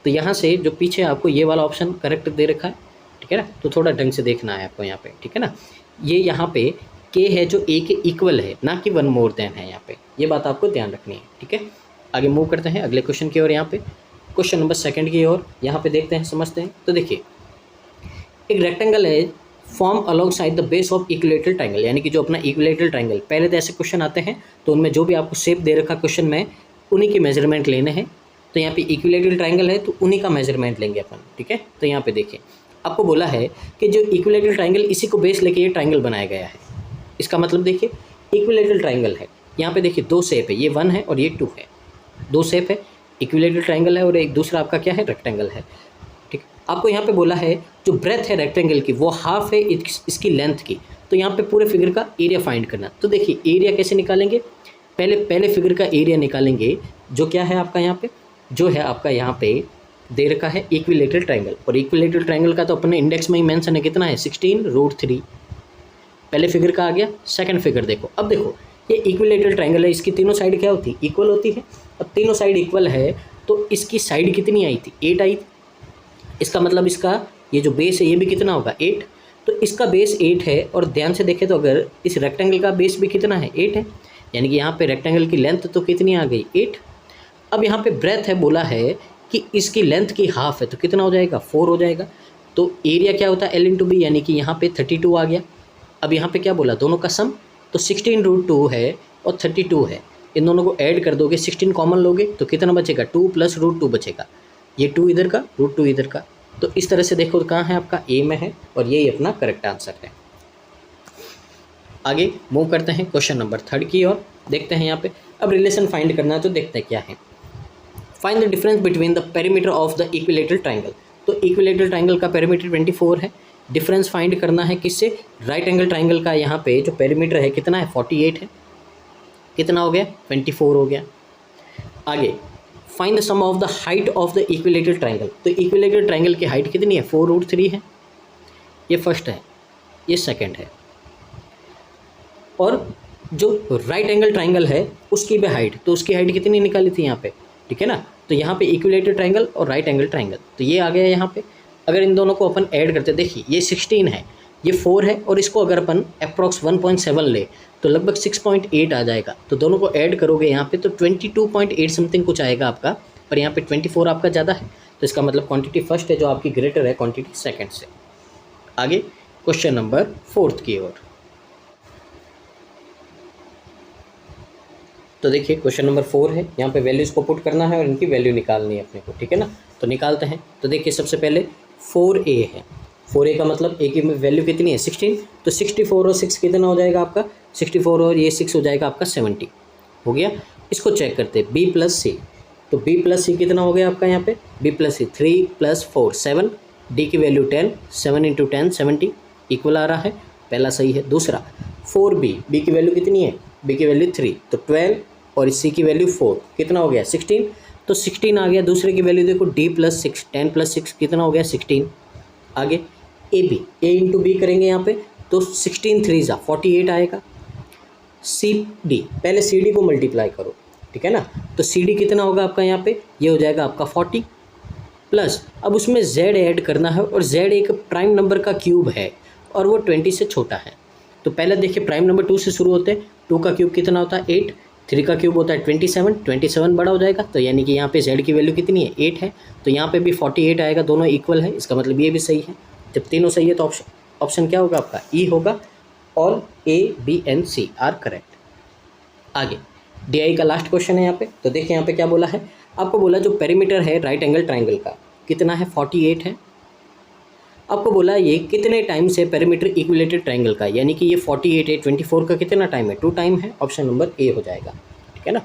Speaker 1: तो यहाँ से जो पीछे आपको ये वाला ऑप्शन करेक्ट दे रखा है, ठीक है ना, तो थोड़ा ढंग से देखना है आपको यहाँ पे, ठीक है ना। ये यहाँ पे k है जो a के इक्वल है, ना कि 1 मोर देन है यहाँ पे, ये बात आपको ध्यान रखनी है, ठीक है। आगे मूव करते हैं अगले क्वेश्चन की ओर, यहाँ पे क्वेश्चन नंबर सेकंड की ओर यहाँ पे देखते हैं समझते हैं। तो देखिए एक रेक्टेंगल है form along side the base of equilateral triangle, यानी कि जो अपना इक्विलेटरल ट्राइंगल, पहले तो ऐसे क्वेश्चन आते हैं तो उनमें जो भी आपको शेप दे रखा क्वेश्चन में उन्हीं के मेजरमेंट लेने हैं। तो यहाँ पे इक्विलेटरल ट्राइंगल है तो उन्हीं का मेजरमेंट लेंगे अपन, ठीक है। तो यहाँ पे देखिए आपको बोला है कि जो इक्विलेटरल ट्राइंगल इसी को बेस लेके ये ट्राइंगल बनाया गया है। इसका मतलब देखिए इक्विलेटरल ट्राइंगल है, यहाँ पे देखिए 2 शेप है, ये 1 है और ये 2 है, 2 शेप है, इक्विलेटरल ट्राइंगल है और एक दूसरा आपका क्या है रेक्टेंगल है, ठीक। आपको यहाँ पे बोला है जो ब्रेथ है रेक्टेंगल की वो हाफ है इसकी लेंथ की, तो यहाँ पे पूरे फिगर का एरिया फाइंड करना। तो देखिए एरिया कैसे निकालेंगे, पहले फिगर का एरिया निकालेंगे जो क्या है आपका यहाँ पे, जो है आपका यहाँ पे दे रखा है इक्विलेटरल ट्राइंगल, और इक्विलेटरल ट्राइंगल का तो अपने इंडेक्स में ही मेंशन है कितना है 16√3, पहले फिगर का आ गया। सेकंड फिगर देखो, अब देखो ये इक्विलेटरल ट्राइंगल है, इसकी तीनों साइड क्या होती है इक्वल होती है। अब तीनों साइड इक्वल है तो इसकी साइड कितनी आई थी 8 आई थी, इसका मतलब इसका ये जो बेस है ये भी कितना होगा 8। तो इसका बेस 8 है, और ध्यान से देखें तो अगर इस रेक्टेंगल का बेस भी कितना है, 8 है, यानी कि यहाँ पे रेक्टेंगल की लेंथ तो कितनी आ गई, 8। अब यहाँ पे ब्रेथ है, बोला है कि इसकी लेंथ की हाफ है, तो कितना हो जाएगा, 4 हो जाएगा। तो एरिया क्या होता है, L/B, यानी कि यहाँ पे 32 आ गया। अब यहाँ पे क्या बोला, दोनों का सम, तो 16√2 है और 32 है, इन दोनों को ऐड कर दोगे, 16 कॉमन लोगे तो कितना बचेगा, 2 + √2 बचेगा, ये 2 इधर का, √2 इधर का। तो इस तरह से देखो कहाँ है, आपका ए में है, और यही अपना करेक्ट आंसर है। आगे मूव करते हैं क्वेश्चन नंबर 3 की ओर, देखते हैं यहाँ पे। अब रिलेशन फाइंड करना है, तो देखते हैं क्या है। Find the difference between the perimeter of the equilateral triangle. तो इक्विलेटरल ट्राइंगल का पेरीमीटर 24 है, डिफरेंस फाइंड करना है किससे, राइट एंगल ट्राइंगल का। यहाँ पे जो पेरीमीटर है कितना है, 48 है, कितना हो गया, 24 हो गया। आगे find the sum of the height of the equilateral triangle. तो इक्विलेटरल ट्राइंगल की हाइट कितनी है, 4√3 है, ये फर्स्ट है, ये सेकंड है। और जो राइट एंगल ट्राइंगल है उसकी भी हाइट, तो उसकी हाइट कितनी निकाली थी यहाँ पे, ठीक है ना। तो यहाँ पे इक्विलेटरल ट्राइंगल और राइट एंगल ट्राइंगल, तो ये आ गया यहाँ पे। अगर इन दोनों को अपन ऐड करते, देखिए ये 16 है, ये 4 है, और इसको अगर अपन अप्रॉक्स 1.7 ले तो लगभग 6.8 आ जाएगा। तो दोनों को ऐड करोगे यहाँ पे तो 22.8 समथिंग कुछ आएगा आपका, पर यहाँ पे 24 आपका ज़्यादा है, तो इसका मतलब क्वांटिटी फर्स्ट है जो आपकी ग्रेटर है क्वांटिटी सेकंड से। आगे क्वेश्चन नंबर 4 की ओर, तो देखिए क्वेश्चन नंबर 4 है, यहाँ पे वैल्यूज़ को पुट करना है और इनकी वैल्यू निकालनी है अपने को, ठीक है ना। तो निकालते हैं। तो देखिए सबसे पहले 4a है, 4a का मतलब a की वैल्यू कितनी है, 16, तो 64 और 6 कितना हो जाएगा आपका, 64 और ये 6 हो जाएगा आपका 70 हो गया। इसको चेक करते हैं b + c, तो b + c कितना हो गया आपका यहाँ पे, b + c 3 + 4 7, d की वैल्यू 10, 7 × 10 70 इक्वल आ रहा है, पहला सही है। दूसरा 4b, b की वैल्यू कितनी है, b की वैल्यू 3, तो 12 और c की वैल्यू 4, कितना हो गया 16, तो 16 आ गया। दूसरे की वैल्यू देखो d + 6, 10 + 6 कितना हो गया 16। आगे ab, a × b करेंगे यहाँ पे, तो 16 3 = 48 आएगा। cd, पहले cd को मल्टीप्लाई करो, ठीक है ना, तो cd कितना होगा आपका यहाँ पे, ये हो जाएगा आपका 40 प्लस, अब उसमें z ऐड करना है, और z एक प्राइम नंबर का क्यूब है और वो 20 से छोटा है। तो पहले देखिए प्राइम नंबर 2 से शुरू होते हैं, 2 का क्यूब कितना होता है 8, 3 का क्यूब होता है 27, 27 बड़ा हो जाएगा, तो यानी कि यहाँ पे z की वैल्यू कितनी है 8 है, तो यहाँ पे भी 48 आएगा, दोनों इक्वल है, इसका मतलब ये भी सही है। जब तीनों सही है तो ऑप्शन क्या होगा आपका, ई होगा, और A, B and C are correct. आगे DI का लास्ट क्वेश्चन है यहाँ पे, तो देखिए यहाँ पे क्या बोला है, आपको बोला जो पेरीमीटर है राइट एंगल ट्राइंगल का कितना है 48 है। आपको बोला ये कितने टाइम से पेरीमीटर इक्विलेटरल ट्राइंगल का, यानी कि ये 48 है, 24 का कितना टाइम है, 2 टाइम है, ऑप्शन नंबर ए हो जाएगा, ठीक है ना।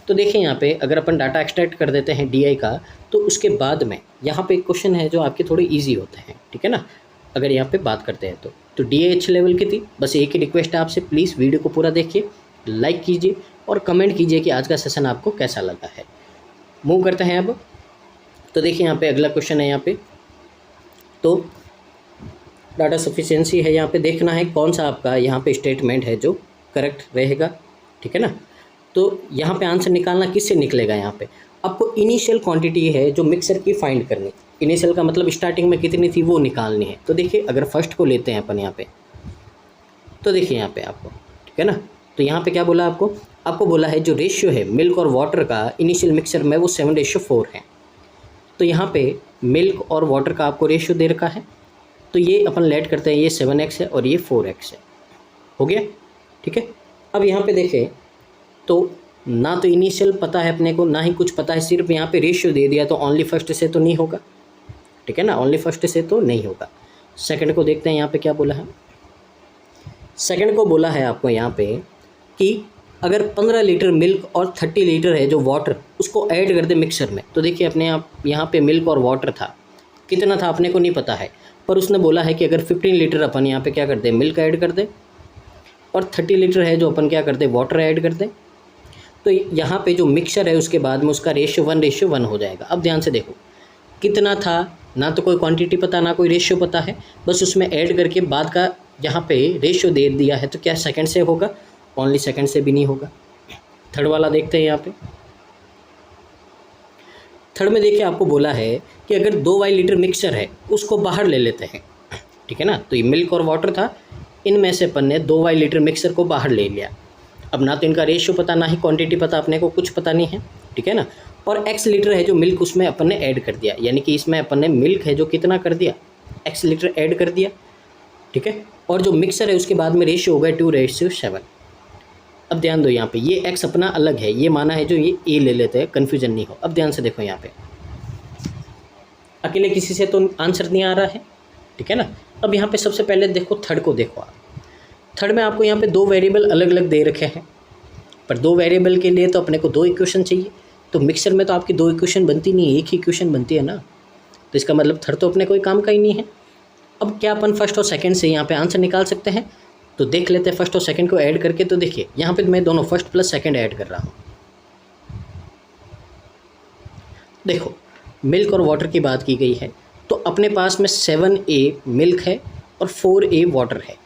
Speaker 1: तो देखिए यहाँ पे अगर अपन डाटा एक्सट्रैक्ट कर देते हैं DI का, तो उसके बाद में यहाँ पे एक क्वेश्चन है जो आपके थोड़े ईजी होते हैं, ठीक है ना। अगर यहाँ पे बात करते हैं तो DI अच्छे लेवल की थी। बस एक ही रिक्वेस्ट है आपसे, प्लीज़ वीडियो को पूरा देखिए, लाइक कीजिए और कमेंट कीजिए कि आज का सेशन आपको कैसा लगा है। मूव करते हैं अब, तो देखिए यहाँ पे अगला क्वेश्चन है यहाँ पे, तो डाटा सफिशिएंसी है, यहाँ पे देखना है कौन सा आपका यहाँ पे स्टेटमेंट है जो करेक्ट रहेगा, ठीक है ना। तो यहाँ पे आंसर निकालना किससे निकलेगा, यहाँ पे आपको इनिशियल क्वांटिटी है जो मिक्सर की फाइंड करनी, इनिशियल का मतलब स्टार्टिंग में कितनी थी वो निकालनी है। तो देखिए अगर फर्स्ट को लेते हैं अपन यहाँ पे, तो देखिए यहाँ पे आपको, ठीक है ना, तो यहाँ पे क्या बोला आपको बोला है जो रेशियो है मिल्क और वाटर का इनिशियल मिक्सर में वो 7:4 है। तो यहाँ पे मिल्क और वाटर का आपको रेशियो दे रखा है, तो ये अपन लेट करते हैं, ये 7x है और ये 4x है, हो गया, ठीक है। अब यहाँ पे देखें तो ना तो इनिशियल पता है अपने को, ना ही कुछ पता है, सिर्फ यहाँ पे रेशियो दे दिया, तो ओनली फर्स्ट से तो नहीं होगा, ठीक है ना, ओनली फर्स्ट से तो नहीं होगा। सेकंड को देखते हैं यहाँ पे क्या बोला है। सेकंड को बोला है आपको यहाँ पे कि अगर 15 लीटर मिल्क और 30 लीटर है जो वाटर, उसको ऐड कर दे मिक्सर में। तो देखिए अपने यहाँ पे मिल्क और वाटर था, कितना था अपने को नहीं पता है, पर उसने बोला है कि अगर 15 लीटर अपन यहाँ पे क्या कर दे, मिल्क ऐड कर दे, और 30 लीटर है जो अपन क्या करते हैं, वाटर ऐड कर दें। तो यहाँ पे जो मिक्सचर है उसके बाद में उसका रेशियो 1:1 हो जाएगा। अब ध्यान से देखो कितना था, ना तो कोई क्वांटिटी पता ना कोई रेशियो पता है, बस उसमें ऐड करके बाद का यहाँ पे रेशियो दे दिया है। तो क्या सेकंड से होगा, ओनली सेकंड से भी नहीं होगा। थर्ड वाला देखते हैं यहाँ पे। थर्ड में देखिए आपको बोला है कि अगर 2 लीटर मिक्सचर है उसको बाहर ले लेते हैं, ठीक है ना। तो ये मिल्क और वाटर था, इनमें से अपन ने 2 लीटर मिक्सर को बाहर ले लिया। अब ना तो इनका रेशियो पता, ना ही क्वांटिटी पता, अपने को कुछ पता नहीं है, ठीक है ना। और x लीटर है जो मिल्क, उसमें अपन ने ऐड कर दिया, यानी कि इसमें अपन ने मिल्क है जो कितना कर दिया, x लीटर ऐड कर दिया, ठीक है। और जो मिक्सर है उसके बाद में रेशियो हो गया 2:7। अब ध्यान दो यहाँ पे, ये x अपना अलग है, ये माना है जो ये a ले लेते हैं, कन्फ्यूजन नहीं हो। अब ध्यान से देखो यहाँ पे, अकेले किसी से तो आंसर नहीं आ रहा है, ठीक है ना। अब यहाँ पे सबसे पहले देखो थर्ड को, देखो आप थर्ड में आपको यहाँ पे 2 वेरिएबल अलग अलग दे रखे हैं, पर 2 वेरिएबल के लिए तो अपने को 2 इक्वेशन चाहिए। तो मिक्सर में तो आपकी 2 इक्वेशन बनती नहीं है, एक ही इक्वेशन बनती है ना। तो इसका मतलब थर्ड तो अपने कोई काम का ही नहीं है। अब क्या अपन फर्स्ट और सेकंड से यहाँ पे आंसर निकाल सकते हैं? तो देख लेते हैं फर्स्ट और सेकंड को ऐड करके। तो देखिए यहाँ पे मैं दोनों फर्स्ट प्लस सेकंड ऐड कर रहा हूँ। देखो मिल्क और वाटर की बात की गई है, तो अपने पास में 7A मिल्क है और 4A वाटर है।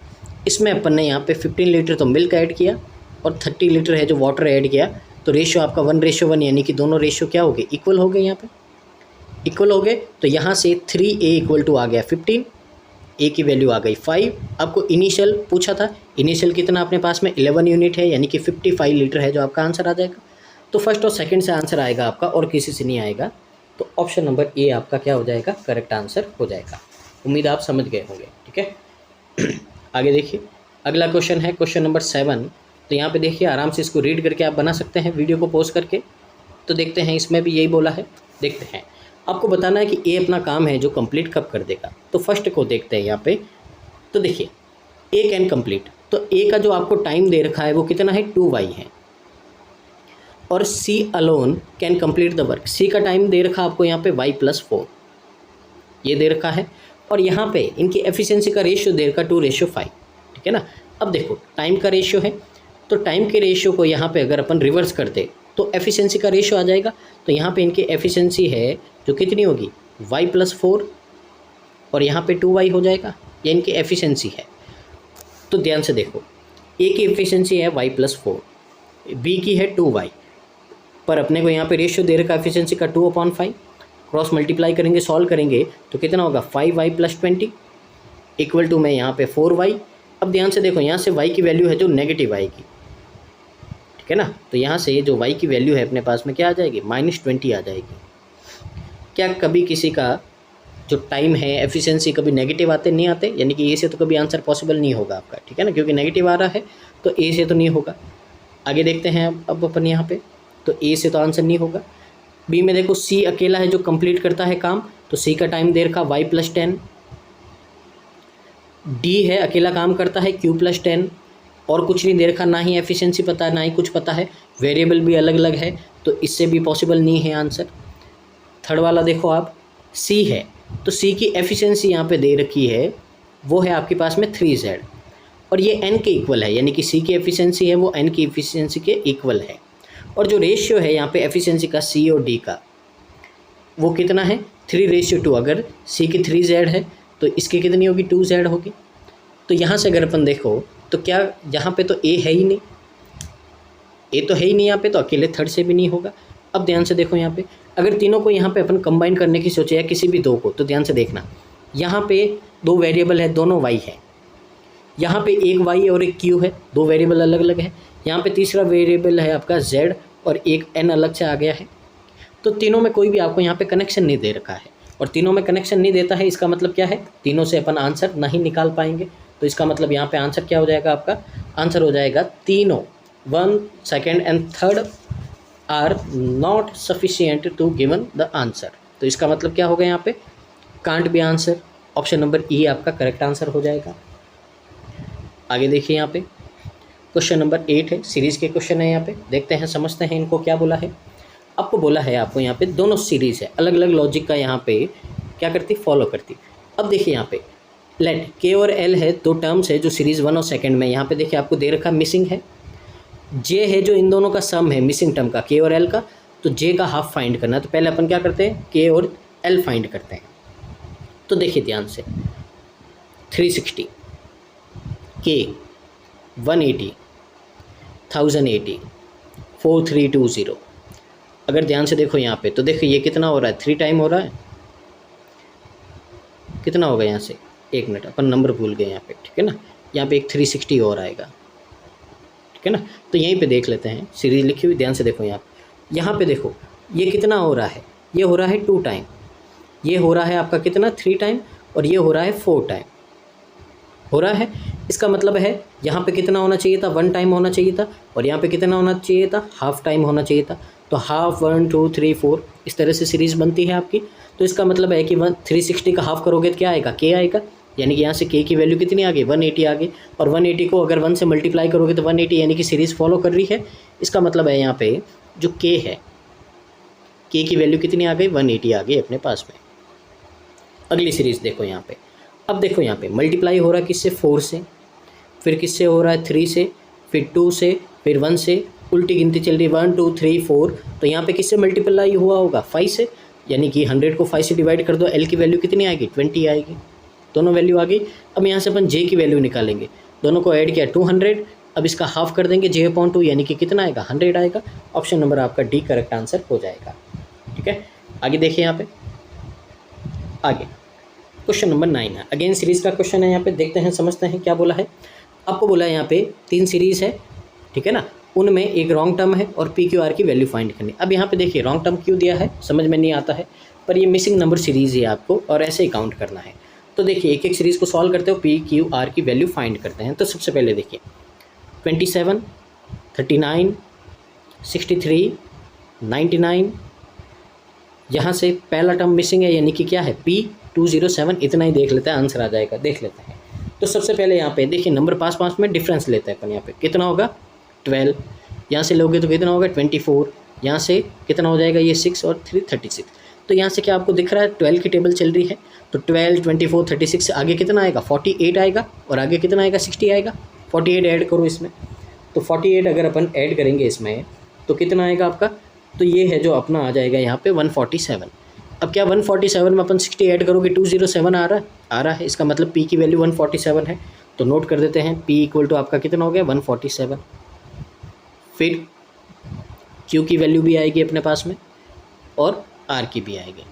Speaker 1: इसमें अपन ने यहाँ पे 15 लीटर तो मिल्क ऐड किया और 30 लीटर है जो वाटर ऐड किया। तो रेशियो आपका 1:1, यानी कि दोनों रेशियो क्या हो गए, इक्वल हो गए। यहाँ पे इक्वल हो गए, तो यहाँ से 3A = आ गया 15, A की वैल्यू आ गई 5। आपको इनिशियल पूछा था, इनिशियल कितना अपने पास में 11 यूनिट है, यानी कि 55 लीटर है जो आपका आंसर आ जाएगा। तो फर्स्ट और सेकंड से आंसर आएगा आपका, और किसी से नहीं आएगा। तो ऑप्शन नंबर ए आपका क्या हो जाएगा, करेक्ट आंसर हो जाएगा। उम्मीद आप समझ गए होंगे, ठीक है। आगे देखिए, अगला क्वेश्चन है क्वेश्चन नंबर 7। तो यहाँ पे देखिए आराम से इसको रीड करके आप बना सकते हैं वीडियो को पॉज करके। तो देखते हैं, इसमें भी यही बोला है, देखते हैं। आपको बताना है कि ए अपना काम है जो कंप्लीट कब कर देगा। तो फर्स्ट को देखते हैं यहाँ पे। तो देखिए ए कैन कंप्लीट, तो ए का जो आपको टाइम दे रखा है वो कितना है, 2y है। और C alone can complete the work, C का टाइम दे रखा आपको यहाँ पे y+4 ये दे रखा है। और यहाँ पे इनकी एफिशिएंसी का रेशियो दे रखा 2:5, ठीक है ना। अब देखो टाइम का रेशियो है, तो टाइम के रेशियो को यहाँ पे अगर अपन रिवर्स कर दे तो एफिशिएंसी का रेशियो आ जाएगा। तो यहाँ पे इनकी एफिशिएंसी है जो कितनी होगी, y+4, और यहाँ पे 2y हो जाएगा, ये इनकी एफिशिएंसी है। तो ध्यान से देखो, ए की एफिशिएंसी है y+4, बी की है 2y, पर अपने को यहाँ पे रेशियो दे रखा एफिशिएंसी का 2/5। क्रॉस मल्टीप्लाई करेंगे, सॉल्व करेंगे तो कितना होगा, 5y + 20 = में यहाँ पे 4y। अब ध्यान से देखो, यहाँ से y की वैल्यू है जो नेगेटिव आएगी, ठीक है ना। तो यहाँ से जो y की वैल्यू है अपने पास में क्या आ जाएगी, -20 आ जाएगी। क्या कभी किसी का जो टाइम है एफिशिएंसी कभी नेगेटिव आते नहीं आते, यानी कि ए से तो कभी आंसर पॉसिबल नहीं होगा आपका, ठीक है ना, क्योंकि नेगेटिव आ रहा है तो ए से तो नहीं होगा। आगे देखते हैं अब अपन यहाँ पे, तो ए से तो आंसर नहीं होगा। बी में देखो सी अकेला है जो कंप्लीट करता है काम, तो सी का टाइम दे रखा y+10। डी है अकेला काम करता है q+10, और कुछ नहीं दे रखा, ना ही एफिशिएंसी पता है ना ही कुछ पता है, वेरिएबल भी अलग अलग है, तो इससे भी पॉसिबल नहीं है आंसर। थर्ड वाला देखो आप, सी है, तो सी की एफिशिएंसी यहाँ पे दे रखी है, वो है आपके पास में 3z, और ये n के इक्वल है, यानी कि सी की एफिशिएंसी है वो n की एफिशिएंसी के इक्वल है। और जो रेशियो है यहाँ पे एफिशिएंसी का सी और डी का, वो कितना है, 3:2। अगर सी की 3z है तो इसकी कितनी होगी, 2z होगी। तो यहाँ से अगर अपन देखो तो क्या यहाँ पे तो ए है ही नहीं, ए तो है ही नहीं यहाँ पे, तो अकेले थर्ड से भी नहीं होगा। अब ध्यान से देखो यहाँ पे, अगर तीनों को यहाँ पे अपन कंबाइन करने की सोचे या किसी भी दो को, तो ध्यान से देखना, यहाँ पे 2 वेरिएबल है, दोनों y है, यहाँ पे एक y और एक q है, 2 वेरिएबल अलग अलग है। यहाँ पे तीसरा वेरिएबल है आपका z और एक n अलग से आ गया है। तो तीनों में कोई भी आपको यहाँ पे कनेक्शन नहीं दे रखा है, और तीनों में कनेक्शन नहीं देता है, इसका मतलब क्या है, तीनों से अपन आंसर नहीं निकाल पाएंगे। तो इसका मतलब यहाँ पे आंसर क्या हो जाएगा, आपका आंसर हो जाएगा तीनों 1, 2 and 3 are not sufficient to given the answer. तो इसका मतलब क्या होगा यहाँ पे, can't be answer. Option number E आपका करेक्ट आंसर हो जाएगा। आगे देखिए यहाँ पे क्वेश्चन नंबर 8 है, सीरीज़ के क्वेश्चन है यहाँ पे, देखते हैं समझते हैं इनको क्या बोला है। आपको बोला है, आपको यहाँ पे दोनों सीरीज़ है, अलग अलग लॉजिक का यहाँ पे क्या करती, फॉलो करती। अब देखिए यहाँ पे लेट के और एल है, 2 टर्म्स है जो सीरीज़ 1 और सेकंड में, यहाँ पे देखिए आपको दे रखा मिसिंग है, जे है जो इन दोनों का सम है मिसिंग टर्म का, के और एल का, तो जे का हाफ फाइंड करना है। तो पहले अपन क्या करते हैं, के और एल फाइंड करते हैं। तो देखिए ध्यान से, 360, के 180, 1080, 4320। अगर ध्यान से देखो यहाँ पे, तो देखो ये कितना हो रहा है, 3 टाइम हो रहा है, कितना होगा यहाँ से एक मिनट, अपन नंबर भूल गए यहाँ पे, ठीक है ना। यहाँ पे एक 360 और आएगा, ठीक है ना। तो यहीं पे देख लेते हैं, सीरीज लिखी हुई, ध्यान से देखो यहाँ पे देखो ये कितना हो रहा है, ये हो रहा है 2 टाइम, ये हो रहा है आपका कितना 3 टाइम, और ये हो रहा है 4 टाइम हो रहा है। इसका मतलब है यहाँ पे कितना होना चाहिए था, 1 टाइम होना चाहिए था, और यहाँ पे कितना होना चाहिए था, हाफ टाइम होना चाहिए था। तो हाफ 1 2 3 4 इस तरह से सीरीज़ बनती है आपकी। तो इसका मतलब है कि 360 का हाफ करोगे तो क्या आएगा, के आएगा, यानी कि यहाँ से के की वैल्यू कितनी आ गई, 180 आ गई। और 180 को अगर 1 से मल्टीप्लाई करोगे तो 180 यानी कि सीरीज़ फॉलो कर रही है। इसका मतलब है यहाँ पे जो के है, के की वैल्यू कितनी आ गई, 180 आ गई अपने पास में। अगली सीरीज़ देखो यहाँ पे, अब देखो यहाँ पे मल्टीप्लाई हो रहा है किससे, 4 से, फिर किससे हो रहा है 3 से, फिर 2 से, फिर 1 से, उल्टी गिनती चल रही है 1 2 3 4। तो यहाँ पे किससे मल्टीप्लाई हुआ होगा, 5 से, यानी कि 100 को 5 से डिवाइड कर दो, एल की वैल्यू कितनी आएगी, 20 आएगी। दोनों वैल्यू आ गई। अब यहाँ से अपन जे की वैल्यू निकालेंगे, दोनों को ऐड किया 200, अब इसका हाफ कर देंगे j/2 यानी कि कितना आएगा, 100 आएगा। ऑप्शन नंबर आपका डी करेक्ट आंसर हो जाएगा, ठीक है। आगे देखिए यहाँ पे, आगे क्वेश्चन नंबर 9 है, अगेन सीरीज़ का क्वेश्चन है। यहाँ पे देखते हैं, समझते हैं क्या बोला है। आपको बोला है यहाँ पे 3 सीरीज़ है, ठीक है ना, उनमें एक रॉन्ग टर्म है और पी क्यू आर की वैल्यू फाइंड करनी। अब यहाँ पे देखिए रॉन्ग टर्म क्यों दिया है समझ में नहीं आता है, पर ये मिसिंग नंबर सीरीज़ है आपको, और ऐसे ही काउंट करना है। तो देखिए एक एक सीरीज़ को सॉल्व करते हो, पी क्यू आर की वैल्यू फाइंड करते हैं। तो सबसे पहले देखिए 27 39 63 99, यहाँ से पहला टर्म मिसिंग है यानी कि क्या है, P207, इतना ही देख लेते हैं, आंसर आ जाएगा, देख लेते हैं। तो सबसे पहले यहाँ पे देखिए नंबर 5 में डिफरेंस लेते हैं अपन। यहाँ पे कितना होगा 12, यहाँ से लोगे तो कितना होगा 24, यहाँ से कितना हो जाएगा ये 6 और 3 36। तो यहाँ से क्या आपको दिख रहा है 12 की टेबल चल रही है, तो 12 24 36 से आगे कितना आएगा 48 आएगा, और आगे कितना आएगा 60 आएगा। 48 ऐड करो इसमें, तो 48 अगर अपन ऐड करेंगे इसमें तो कितना आएगा आपका, तो ये है जो अपना आ जाएगा यहाँ पे 147। अब क्या 147 में अपन 60 ऐड करोगे 207 आ रहा है, इसका मतलब P की वैल्यू 147 है। तो नोट कर देते हैं, P इक्वल टू आपका कितना हो गया 147। फिर Q की वैल्यू भी आएगी अपने पास में, और R की भी आएगी।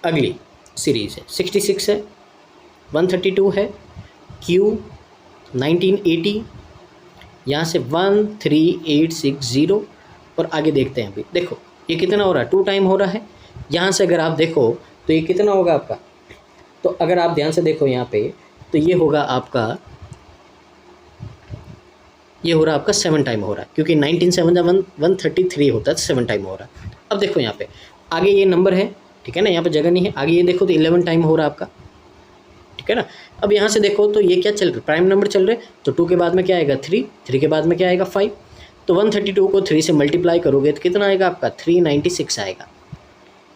Speaker 1: अगली सीरीज़ है 66 है, 132 है, Q 1980, यहाँ से 13860, और आगे देखते हैं। अभी देखो ये कितना हो रहा है 2 टाइम हो रहा है। यहाँ से अगर आप देखो तो ये कितना होगा आपका, तो अगर आप ध्यान से देखो यहाँ पे तो ये होगा आपका, ये हो रहा है आपका 7 टाइम हो रहा है, क्योंकि 19 7 133 होता है, 7 टाइम हो रहा है। अब देखो यहाँ पे आगे ये नंबर है, ठीक है ना, यहाँ पे जगह नहीं है, आगे ये देखो तो 11 टाइम हो रहा है आपका, ठीक है ना। अब यहाँ से देखो तो ये क्या चल रहा है, प्राइम नंबर चल रहे हैं, तो 2 के बाद में क्या आएगा 3, 3 के बाद में क्या आएगा 5। तो 132 को 3 से मल्टीप्लाई करोगे तो कितना आएगा आपका 396 आएगा,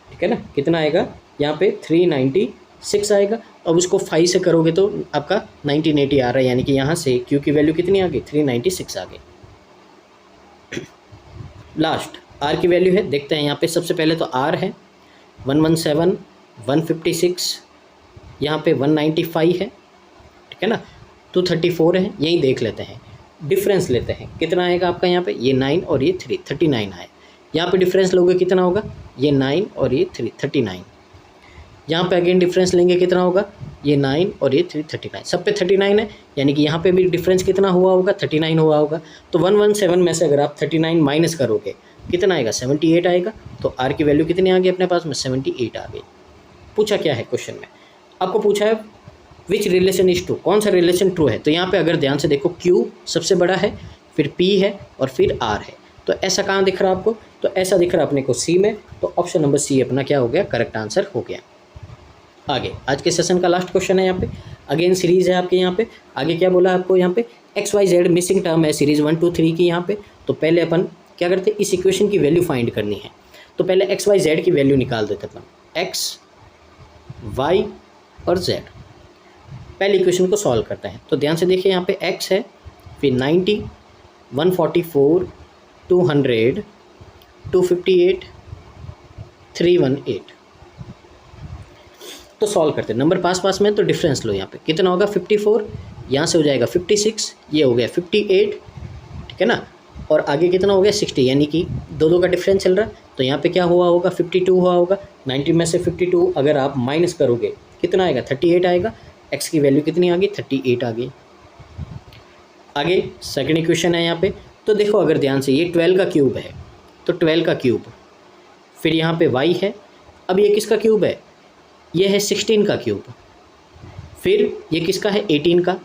Speaker 1: ठीक है ना। कितना आएगा यहाँ पे 396 आएगा। अब उसको 5 से करोगे तो आपका 1980 आ रहा है, यानी कि यहाँ से Q की वैल्यू कितनी आ गई 396 आ गई। लास्ट R की वैल्यू है, देखते हैं यहाँ पे। सबसे पहले तो R है 117, 156, यहाँ पे 195 है, ठीक है ना, 234 है, यही देख लेते हैं। डिफरेंस लेते हैं, कितना आएगा आपका यहाँ पे, ये 9 और ये 3 39 आए। यहाँ पे डिफरेंस लोगे कितना होगा, ये 9 और ये 3 39। यहाँ पे अगेन डिफरेंस लेंगे कितना होगा, ये 9 और ये 3 39, सब पे 39 है, यानी कि यहाँ पे भी डिफरेंस कितना हुआ होगा 39 हुआ होगा। तो 117 में से अगर आप 39 माइनस करोगे कितना आएगा 78 आएगा। तो R की वैल्यू कितनी आ गई अपने पास में 78 आ गई। पूछा क्या है क्वेश्चन में, आपको पूछा है विच रिलेशन इज ट्रू, कौन सा रिलेशन ट्रू है। तो यहाँ पे अगर ध्यान से देखो Q सबसे बड़ा है, फिर P है और फिर R है। तो ऐसा कहाँ दिख रहा है आपको, तो ऐसा दिख रहा है अपने को C में। तो ऑप्शन नंबर C अपना क्या हो गया, करेक्ट आंसर हो गया। आगे आज के सेशन का लास्ट क्वेश्चन है यहाँ पे, अगेन सीरीज़ है आपके यहाँ पे। आगे क्या बोला आपको यहाँ पे, XYZ मिसिंग टर्म है सीरीज़ 1 2 3 की यहाँ पे। तो पहले अपन क्या करते हैं, इस इक्वेशन की वैल्यू फाइंड करनी है। तो पहले XYZ की वैल्यू निकाल देते अपन, X Y और Z। पहले इक्वेशन को सॉल्व करते हैं। तो ध्यान से देखिए यहाँ पे X है, फिर 90, 144, 200, 258, 318। तो सॉल्व करते हैं, नंबर पास में तो डिफरेंस लो। यहाँ पे कितना होगा 54, यहाँ से हो जाएगा 56, ये हो गया 58, ठीक है ना, और आगे कितना हो गया 60, यानी कि दो का डिफरेंस चल रहा है। तो यहाँ पे क्या हुआ होगा 52 हुआ होगा। 90 में से 52 अगर आप माइनस करोगे कितना आएगा 38 आएगा। x की वैल्यू कितनी आ गई 38 आ गई। आगे सेकंड इक्वेशन है यहाँ पे, तो देखो अगर ध्यान से, ये 12 का क्यूब है, तो 12 का क्यूब, फिर यहाँ पे y है, अब ये किसका क्यूब है, ये है 16 का क्यूब, फिर ये किसका है 18 का,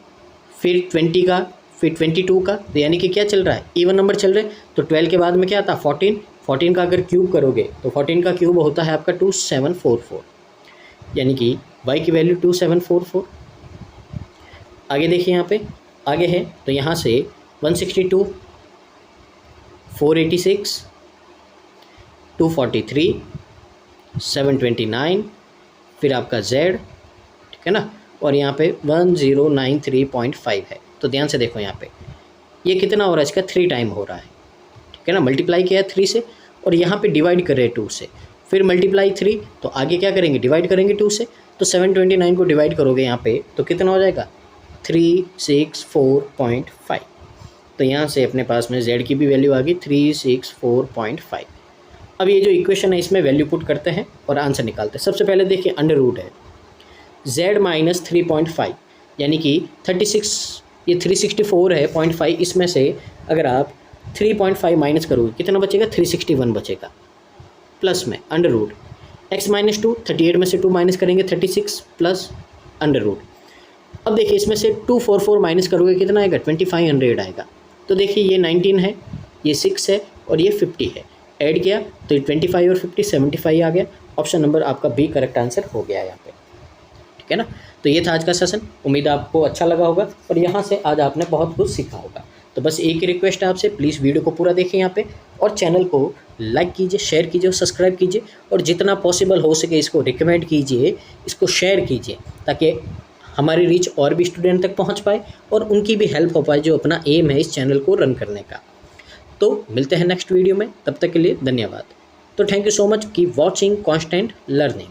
Speaker 1: फिर 20 का, फिर 22 का, तो यानी कि क्या चल रहा है, इवन नंबर चल रहे हैं। तो 12 के बाद में क्या आता 14, 14 का अगर क्यूब करोगे तो 14 का क्यूब होता है आपका 2744, यानी कि y की वैल्यू 2744। आगे देखिए यहाँ पे आगे है, तो यहाँ से 162, 486, 243, 729, फिर आपका z, ठीक है ना, और यहाँ पे 1093.5 है। तो ध्यान से देखो यहाँ पे ये कितना हो रहा है, इसका 3 टाइम हो रहा है, ठीक है ना, मल्टीप्लाई किया है 3 से, और यहाँ पे डिवाइड कर रहे हैं 2 से, फिर मल्टीप्लाई 3, तो आगे क्या करेंगे, डिवाइड करेंगे 2 से, तो 729 को डिवाइड करोगे यहाँ पे तो कितना हो जाएगा 364.5। तो यहाँ से अपने पास में z की भी वैल्यू आ गई 364.5। अब ये जो इक्वेशन है इसमें वैल्यू पुट करते हैं और आंसर निकालते हैं। सबसे पहले देखिए अंडर रूट है z माइनस 3.5, यानी कि 36, ये 364 है 0.5, इसमें से अगर आप 3.5 माइनस करोगे कितना बचेगा 361 बचेगा, प्लस में अंडर रूट x माइनस 2, 38 में से 2 माइनस करेंगे 36 प्लस अंडर रूट। अब देखिए इसमें से 244 माइनस करोगे कितना आएगा 2500 आएगा। तो देखिए ये 19 है, ये 6 है और ये 50 है, ऐड किया तो ये 25 और 50 75 आ गया। ऑप्शन नंबर आपका बी करेक्ट आंसर हो गया यहाँ पे, ठीक है ना। तो ये था आज का सेशन, उम्मीद आपको अच्छा लगा होगा और यहाँ से आज आपने बहुत कुछ सीखा होगा। तो बस एक ही रिक्वेस्ट है आपसे, प्लीज़ वीडियो को पूरा देखें यहाँ पे और चैनल को लाइक कीजिए, शेयर कीजिए और सब्सक्राइब कीजिए, और जितना पॉसिबल हो सके इसको रिकमेंड कीजिए, इसको शेयर कीजिए, ताकि हमारी रीच और भी स्टूडेंट तक पहुँच पाए और उनकी भी हेल्प हो पाए जो अपना एम है इस चैनल को रन करने का। तो मिलते हैं नेक्स्ट वीडियो में, तब तक के लिए धन्यवाद। तो thank you so much, keep watching constant learning.